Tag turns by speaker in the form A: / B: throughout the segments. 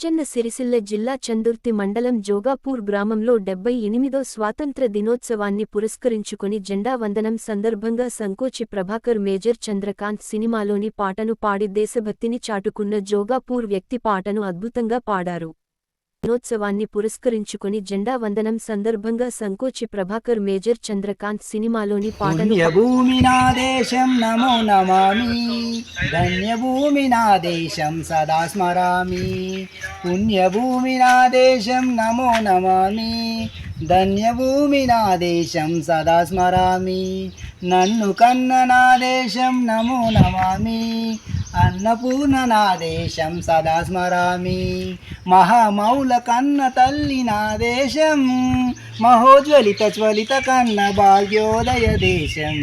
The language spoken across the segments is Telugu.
A: రాజన్న సిరిసిల్ల జిల్లా చందుర్తి మండలం జోగాపూర్ గ్రామంలో 78వ స్వాతంత్ర దినోత్సవాన్ని పురస్కరించుకుని జెండా వందనం సందర్భంగా సంకోచి ప్రభాకర్ మేజర్ చంద్రకాంత్ సినిమాలోని పాటను పాడి దేశభక్తిని చాటుకున్న జోగాపూర్ వ్యక్తి పాటను అద్భుతంగా పాడారు. దినోత్సవాన్ని పురస్కరించుకుని జెండా వందనం సందర్భంగా సంకోచి ప్రభాకర్ మేజర్ చంద్రకాంత్ సినిమాలోని పాటను
B: పుణ్యభూమి నా దేశం నమో నమామి, ధన్యభూమి నా దేశం సదా స్మరామి. పుణ్యభూమి నా దేశం నమో నమామి, ధన్యభూమి నా దేశం సదా స్మరామి. నన్ను కన్న నా దేశం నమో నమామి, అన్నపూర్ణ నా దేశం సదా స్మరామి. మహామౌల కన్న తల్లి నా దేశం, మహోజ్వలిత జ్వలిత కన్న భాగ్యోదయ దేశం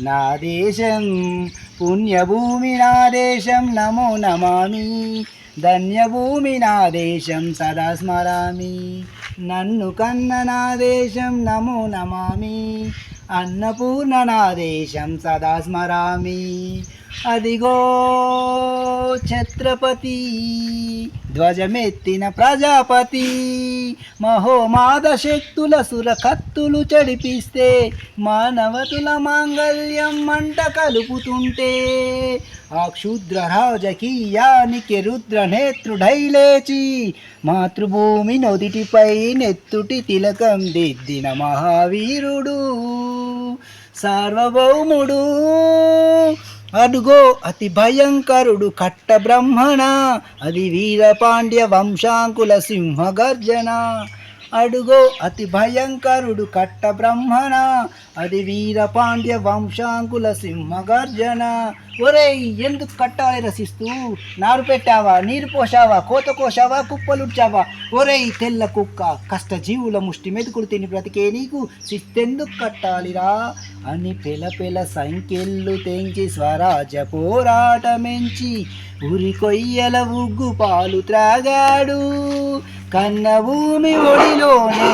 B: నా దేశం. పుణ్యభూమి నా దేశం నమో నమామి, ధన్యభూమి నా దేశం సదా స్మరామి. నన్ను కన్న నా దేశం నమో నమామి, అన్నపూర్ణ నా దేశం సదా స్మరామి. అదిగో ఛత్రపతి ధ్వజమెత్తిన ప్రజాపతి, మహోమాద శక్తుల సురకత్తులు చడిపిస్తే మానవతుల మాంగల్యం మంట కలుపుతుంటే, ఆ క్షుద్ర రాజకీయానికి రుద్ర నేత్రుడై లేచి మాతృభూమి నొదిటిపై నెత్తుటి తిలకం దిద్దిన మహావీరుడు సార్వభౌముడు. అడుగో అతి భయంకరుడు కట్ట బ్రహ్మణ, అది వీరపాండ్య వంశాంకుల సింహగర్జన. అడుగో అతి భయంకరుడు కట్ట బ్రహ్మణ, అది వీరపాండ్య వంశాంకుల సింహగర్జన. ఒరేయ్, ఎందుకు కట్టాలి రసిస్తూ నారు పెట్టావా, నీరు పోసావా, కోత కోసావా, కుప్పలుడ్చావా? ఒరేయ్ తెల్ల కుక్క, కష్టజీవుల ముష్టి మెతుకులు తిని బ్రతికే నీకు శిస్తెందుకు కట్టాలిరా అని పెల సంఖ్యలు తెంచి స్వరాజ్య పోరాటమెంచి ఉరి కొయ్యల ఉగ్గు పాలు త్రాగాడు. కన్న భూమి ఒడిలోనే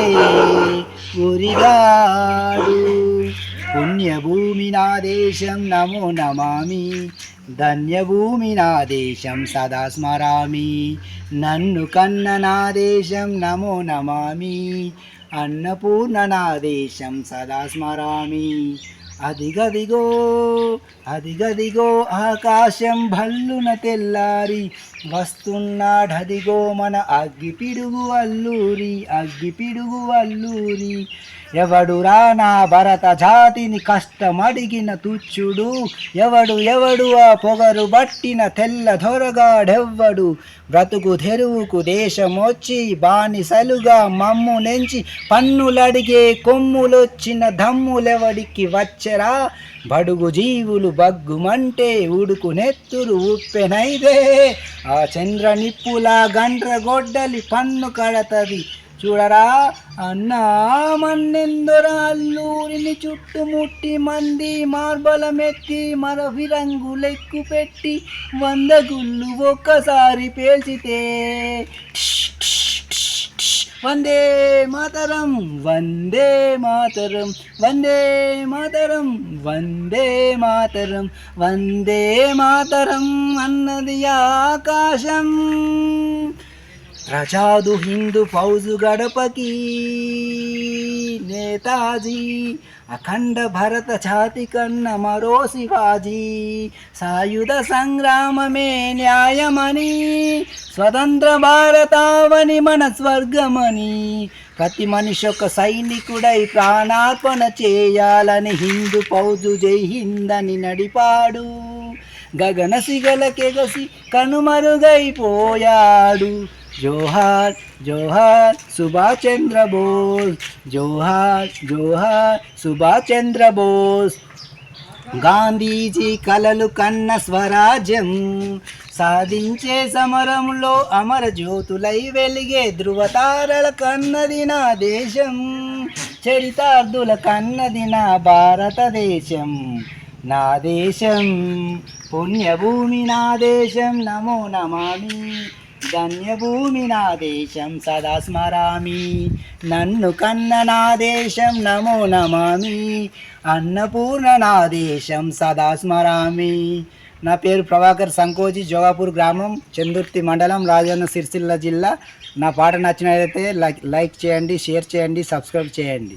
B: ఉరిగాడు. పుణ్యభూమి నా దేశం నమో నమామి, ధన్యభూమి నా దేశం సదా స్మరామి. నన్ను కన్న నా దేశం నమో నమామి, అన్నపూర్ణ నా దేశం సదా స్మరామి. అదిగదిగో అదిగదిగో ఆకాశం భల్లున తెల్లారి వస్తున్నాడదిగో మన అగ్గిపిడుగు అల్లూరి, అగ్గిపిడుగు అల్లూరి. ఎవడురా నా భరత జాతిని కష్టమడిగిన తుచ్చుడు, ఎవడు ఎవడు ఆ పొగరు బట్టిన తెల్ల దొరగాడెవ్వడు. బ్రతుకు తెరువుకు దేశమొచ్చి బానిసలుగా మమ్ము నెంచి పన్నులడిగే కొమ్ములొచ్చిన దమ్ములెవడికి వచ్చరా? బడుగు జీవులు బగ్గుమంటే ఉడుకు నెత్తురు ఉప్పెనైదే, ఆ చంద్ర నిప్పులా గండ్రగొడ్డలి పన్ను కడతది చూడరా. అన్నా మన్నెందొరా అల్లూరిని చుట్టుముట్టి మంది మార్బలమెత్తి మరవిరంగు లెక్కు పెట్టి 100 గుళ్ళు ఒక్కసారి పేల్చితే వందే మాతరం వందే మాతరం వందే మాతరం వందే మాతరం వందే మాతరం అన్నది ఆకాశం. ప్రజాదు హిందూ ఫౌజు గడపకి నేతాజీ, అఖండ భరత ఛాతి కన్న మరో శివాజీ. సాయుధ సంగ్రామమే న్యాయమని, స్వతంత్ర భారతావని మన స్వర్గమని, ప్రతి మనిషి ఒక సైనికుడై ప్రాణార్పణ చేయాలని హిందూ ఫౌజు జై హింద్ అని నడిపాడు. గగన సిగలకెగసి కనుమరుగైపోయాడు. జోహార్ జోహార్ సుభాష్ చంద్ర బోస్, జోహార్ జోహార్ సుభాష్ చంద్ర బోస్. గాంధీజీ కలలు కన్న స్వరాజ్యం సాధించే సమరంలో అమర జ్యోతులై వెలిగే ధృవతారల కన్నది నా దేశం, చరితార్థుల కన్నది నా భారతదేశం నా దేశం. పుణ్యభూమి నా దేశం నమో నమామి, ధన్యభూమి నా దేశం సదా స్మరామి. నన్ను కన్న నా దేశం నమో నమామి, అన్నపూర్ణ నా దేశం సదా స్మరామి. నా పేరు ప్రభాకర్ సంకోజి, జోగాపూర్ గ్రామం, చందుర్తి మండలం, రాజన్న సిరిసిల్ల జిల్లా. నా పాట నచ్చినట్లయితే లైక్ చేయండి, షేర్ చేయండి, సబ్స్క్రైబ్ చేయండి.